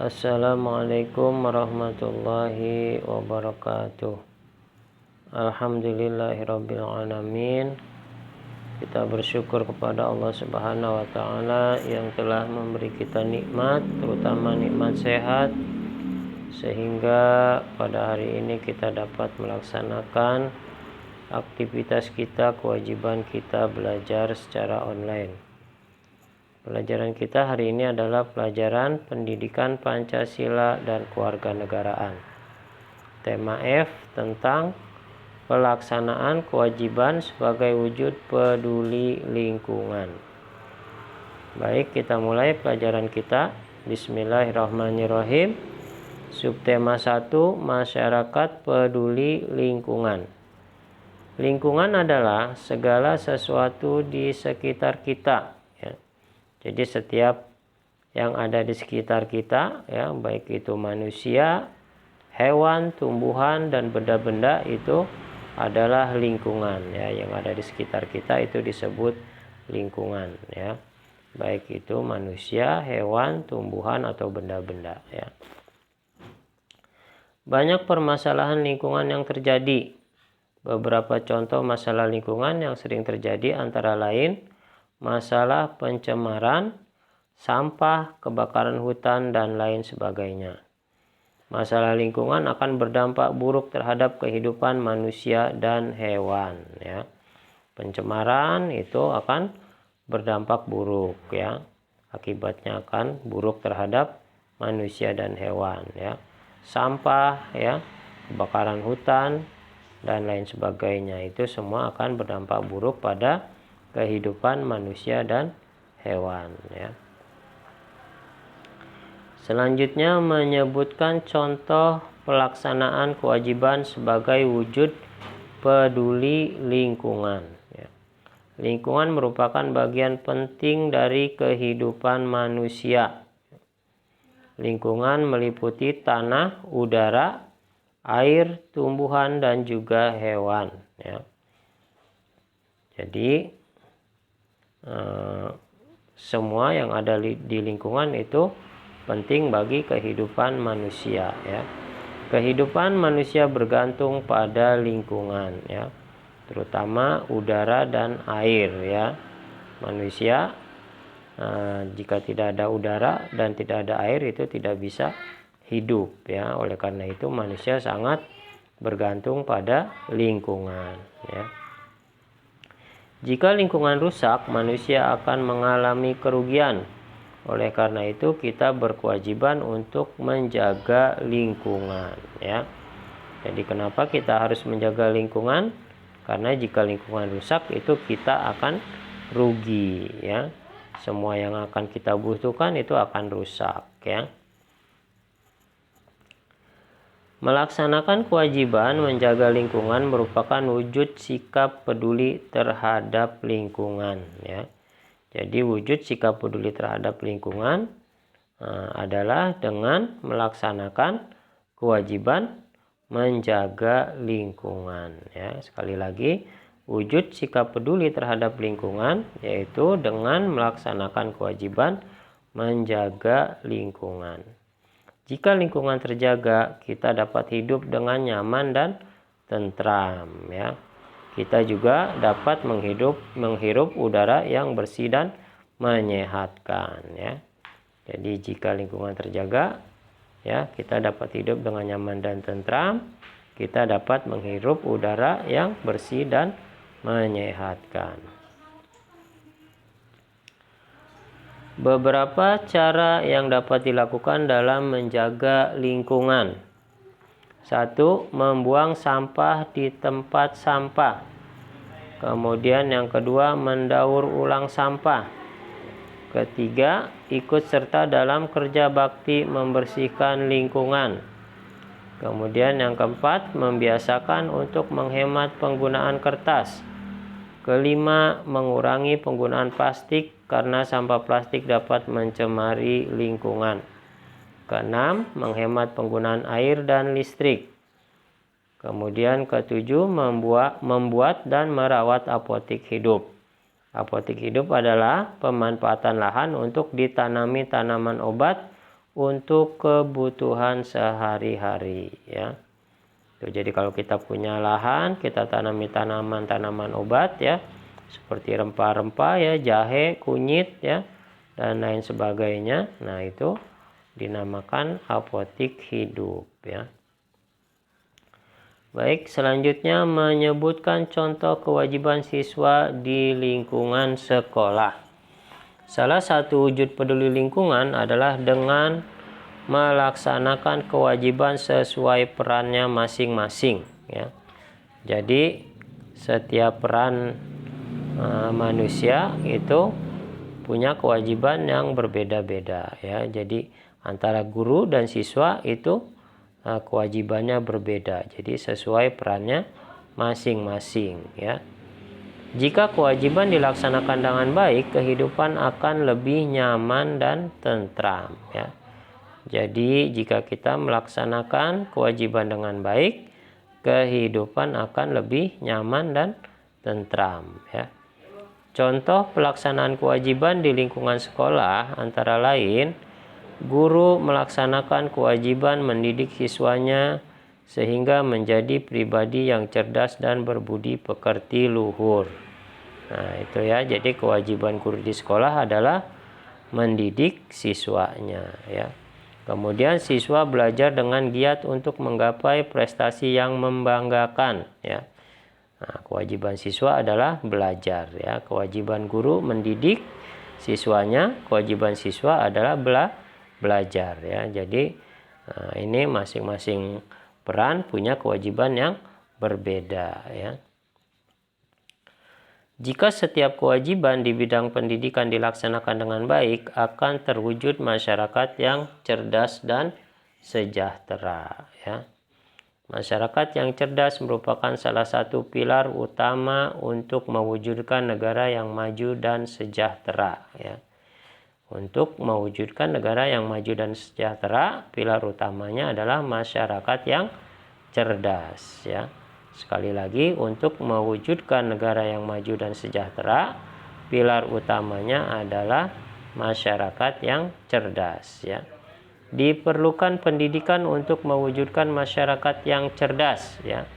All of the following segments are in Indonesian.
Assalamualaikum warahmatullahi wabarakatuh. Alhamdulillahirabbil alamin. Kita bersyukur kepada Allah Subhanahu wa taala yang telah memberi kita nikmat, terutama nikmat sehat, sehingga pada hari ini kita dapat melaksanakan aktivitas kita, kewajiban kita belajar secara online. Pelajaran kita hari ini adalah pelajaran pendidikan Pancasila dan kewarganegaraan. Tema F tentang pelaksanaan kewajiban sebagai wujud peduli lingkungan. Baik, kita mulai pelajaran kita. Bismillahirrahmanirrahim. Subtema 1, masyarakat peduli lingkungan. Lingkungan adalah segala sesuatu di sekitar kita. Jadi setiap yang ada di sekitar kita, ya, baik itu manusia, hewan, tumbuhan, dan benda-benda itu adalah lingkungan, ya, yang ada di sekitar kita itu disebut lingkungan, ya, baik itu manusia, hewan, tumbuhan, atau benda-benda, ya. Banyak permasalahan lingkungan yang terjadi. Beberapa contoh masalah lingkungan yang sering terjadi antara lain masalah pencemaran, sampah, kebakaran hutan, dan lain sebagainya. Masalah lingkungan akan berdampak buruk terhadap kehidupan manusia dan hewan, ya. Pencemaran itu akan berdampak buruk, ya. Akibatnya akan buruk terhadap manusia dan hewan, ya. Sampah, ya, kebakaran hutan, dan lain sebagainya itu semua akan berdampak buruk pada kehidupan manusia dan hewan, ya. Selanjutnya menyebutkan contoh pelaksanaan kewajiban sebagai wujud peduli lingkungan, ya. Lingkungan merupakan bagian penting dari kehidupan manusia. Lingkungan meliputi tanah, udara, air, tumbuhan, dan juga hewan, ya. Jadi semua yang ada di lingkungan itu penting bagi kehidupan manusia, ya. Kehidupan manusia bergantung pada lingkungan, ya, terutama udara dan air, ya. Manusia jika tidak ada udara dan tidak ada air itu tidak bisa hidup, ya. Oleh karena itu manusia sangat bergantung pada lingkungan, ya. Jika lingkungan rusak, manusia akan mengalami kerugian. Oleh karena itu, kita berkewajiban untuk menjaga lingkungan, ya. Jadi kenapa kita harus menjaga lingkungan? Karena jika lingkungan rusak, itu kita akan rugi, ya. Semua yang akan kita butuhkan itu akan rusak, ya. Melaksanakan kewajiban menjaga lingkungan merupakan wujud sikap peduli terhadap lingkungan, ya. Jadi wujud sikap peduli terhadap lingkungan adalah dengan melaksanakan kewajiban menjaga lingkungan, ya. Sekali lagi, wujud sikap peduli terhadap lingkungan yaitu dengan melaksanakan kewajiban menjaga lingkungan. Jika lingkungan terjaga, kita dapat hidup dengan nyaman dan tentram, ya. Kita juga dapat menghirup udara yang bersih dan menyehatkan, ya. Jadi jika lingkungan terjaga, ya, kita dapat hidup dengan nyaman dan tentram. Kita dapat menghirup udara yang bersih dan menyehatkan. Beberapa cara yang dapat dilakukan dalam menjaga lingkungan. 1. Membuang sampah di tempat sampah. Kemudian yang kedua, mendaur ulang sampah. Ketiga, ikut serta dalam kerja bakti membersihkan lingkungan. Kemudian yang keempat, membiasakan untuk menghemat penggunaan kertas. Kelima, mengurangi penggunaan plastik karena sampah plastik dapat mencemari lingkungan. Keenam, menghemat penggunaan air dan listrik. Kemudian ketujuh, membuat dan merawat apotik hidup. Apotik hidup adalah pemanfaatan lahan untuk ditanami tanaman obat untuk kebutuhan sehari-hari ya. Jadi kalau kita punya lahan, kita tanami tanaman-tanaman obat ya, seperti rempah-rempah ya, jahe, kunyit ya, dan lain sebagainya. Nah, itu dinamakan apotik hidup ya. Baik, selanjutnya menyebutkan contoh kewajiban siswa di lingkungan sekolah. Salah satu wujud peduli lingkungan adalah dengan melaksanakan kewajiban sesuai perannya masing-masing ya. Jadi setiap peran manusia itu punya kewajiban yang berbeda-beda ya. Jadi antara guru dan siswa itu kewajibannya berbeda. Jadi sesuai perannya masing-masing ya. Jika kewajiban dilaksanakan dengan baik, kehidupan akan lebih nyaman dan tentram ya. Jadi jika kita melaksanakan kewajiban dengan baik, kehidupan akan lebih nyaman dan tentram ya. Contoh pelaksanaan kewajiban di lingkungan sekolah antara lain, guru melaksanakan kewajiban mendidik siswanya sehingga menjadi pribadi yang cerdas dan berbudi pekerti luhur. Nah, itu ya. Jadi kewajiban guru di sekolah adalah mendidik siswanya ya. Kemudian siswa belajar dengan giat untuk menggapai prestasi yang membanggakan ya. Nah, kewajiban siswa adalah belajar ya. Kewajiban guru mendidik siswanya, kewajiban siswa adalah belajar ya. Jadi ini masing-masing peran punya kewajiban yang berbeda ya. Jika setiap kewajiban di bidang pendidikan dilaksanakan dengan baik, akan terwujud masyarakat yang cerdas dan sejahtera ya. Masyarakat yang cerdas merupakan salah satu pilar utama untuk mewujudkan negara yang maju dan sejahtera ya. Untuk mewujudkan negara yang maju dan sejahtera, pilar utamanya adalah masyarakat yang cerdas ya. Sekali lagi, untuk mewujudkan negara yang maju dan sejahtera, pilar utamanya adalah masyarakat yang cerdas ya. Diperlukan pendidikan untuk mewujudkan masyarakat yang cerdas ya.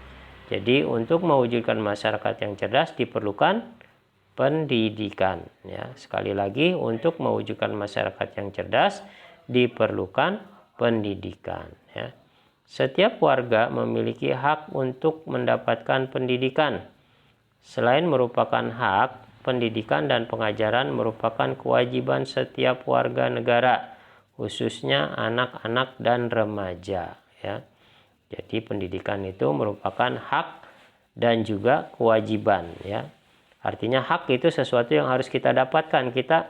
Jadi untuk mewujudkan masyarakat yang cerdas diperlukan pendidikan ya. Sekali lagi, untuk mewujudkan masyarakat yang cerdas diperlukan pendidikan ya. Setiap warga memiliki hak untuk mendapatkan pendidikan. Selain merupakan hak, pendidikan dan pengajaran merupakan kewajiban setiap warga negara, khususnya anak-anak dan remaja ya. Jadi pendidikan itu merupakan hak dan juga kewajiban ya. Artinya hak itu sesuatu yang harus kita dapatkan. Kita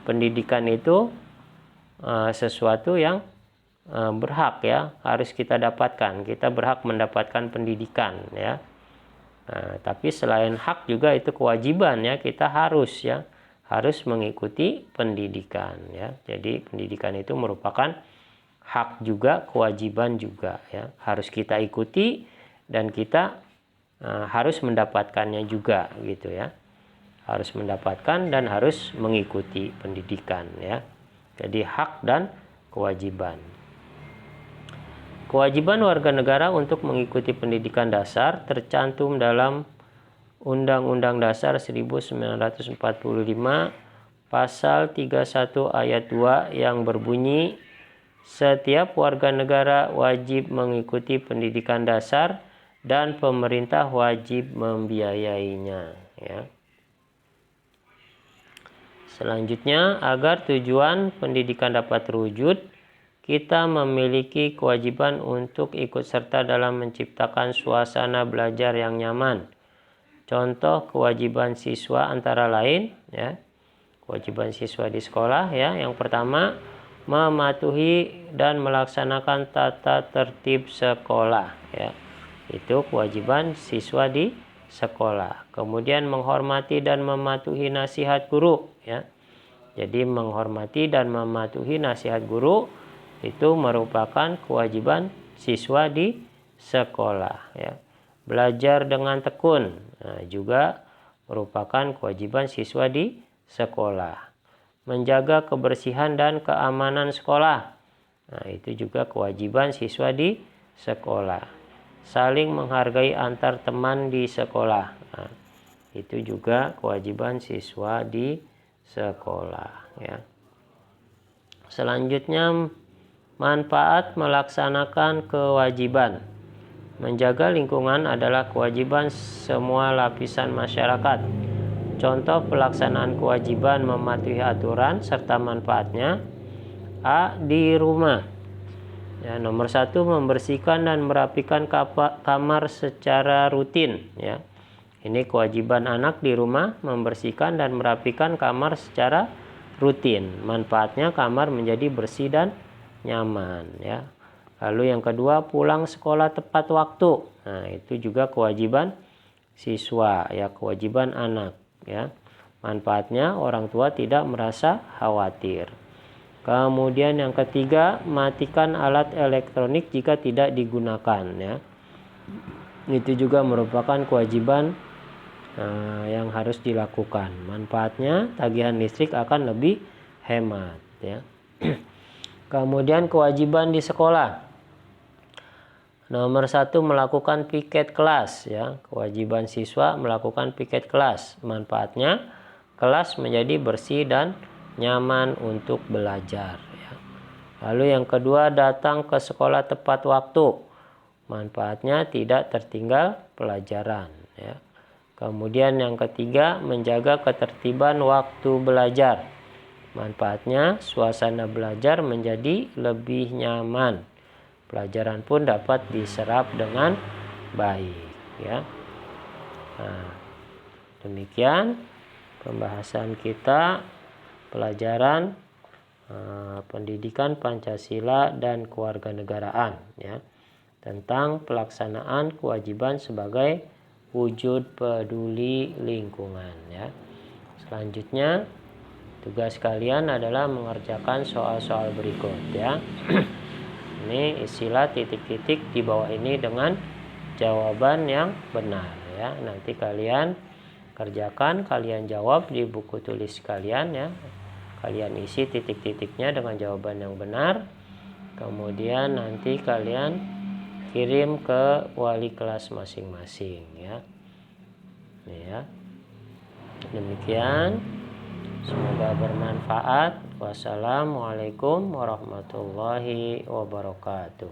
pendidikan itu sesuatu yang berhak ya, harus kita dapatkan. Kita berhak mendapatkan pendidikan ya. Tapi selain hak juga itu kewajiban ya, kita harus mengikuti pendidikan ya. Jadi pendidikan itu merupakan hak juga, kewajiban juga ya. Harus kita ikuti dan kita harus mendapatkannya juga gitu ya. Harus mendapatkan dan harus mengikuti pendidikan ya. Jadi hak dan kewajiban. Kewajiban warga negara untuk mengikuti pendidikan dasar tercantum dalam Undang-Undang Dasar 1945 Pasal 31 ayat 2 yang berbunyi, setiap warga negara wajib mengikuti pendidikan dasar dan pemerintah wajib membiayainya ya. Selanjutnya, agar tujuan pendidikan dapat terwujud, kita memiliki kewajiban untuk ikut serta dalam menciptakan suasana belajar yang nyaman. Contoh kewajiban siswa antara lain ya. Kewajiban siswa di sekolah ya. Yang pertama, mematuhi dan melaksanakan tata tertib sekolah ya. Itu kewajiban siswa di sekolah. Kemudian menghormati dan mematuhi nasihat guru ya. Jadi menghormati dan mematuhi nasihat guru itu merupakan kewajiban siswa di sekolah ya. Belajar dengan tekun juga merupakan kewajiban siswa di sekolah. menjaga kebersihan dan keamanan sekolah. Nah, itu juga kewajiban siswa di sekolah. Saling menghargai antar teman di sekolah. Nah, itu juga kewajiban siswa di sekolah, ya. Selanjutnya, manfaat melaksanakan kewajiban. Menjaga lingkungan adalah kewajiban semua lapisan masyarakat. Contoh pelaksanaan kewajiban mematuhi aturan serta manfaatnya. A. Di rumah. Ya, nomor 1, membersihkan dan merapikan kamar secara rutin, ya. Ini kewajiban anak di rumah, membersihkan dan merapikan kamar secara rutin. Manfaatnya kamar menjadi bersih dan nyaman, ya. Lalu yang kedua, pulang sekolah tepat waktu. Nah, itu juga kewajiban siswa, ya, kewajiban anak, ya. Manfaatnya orang tua tidak merasa khawatir. Kemudian yang ketiga, matikan alat elektronik jika tidak digunakan, ya. Itu juga merupakan kewajiban yang harus dilakukan. Manfaatnya tagihan listrik akan lebih hemat, ya. Kemudian kewajiban di sekolah. Nomor 1, melakukan piket kelas, ya. Kewajiban siswa melakukan piket kelas. Manfaatnya kelas menjadi bersih dan nyaman untuk belajar, ya. Lalu yang kedua, datang ke sekolah tepat waktu. Manfaatnya tidak tertinggal pelajaran, ya. Kemudian yang ketiga, menjaga ketertiban waktu belajar. Manfaatnya suasana belajar menjadi lebih nyaman. Pelajaran pun dapat diserap dengan baik, ya. Nah, demikian pembahasan kita pelajaran pendidikan Pancasila dan kewarganegaraan, ya, tentang pelaksanaan kewajiban sebagai wujud peduli lingkungan, ya. Selanjutnya tugas kalian adalah mengerjakan soal-soal berikut, ya. Ini isilah titik-titik di bawah ini dengan jawaban yang benar, ya. Nanti kalian kerjakan, kalian jawab di buku tulis kalian, ya. Kalian isi titik-titiknya dengan jawaban yang benar. Kemudian nanti kalian kirim ke wali kelas masing-masing, ya. Ya. Demikian, semoga bermanfaat. Wassalamualaikum warahmatullahi wabarakatuh.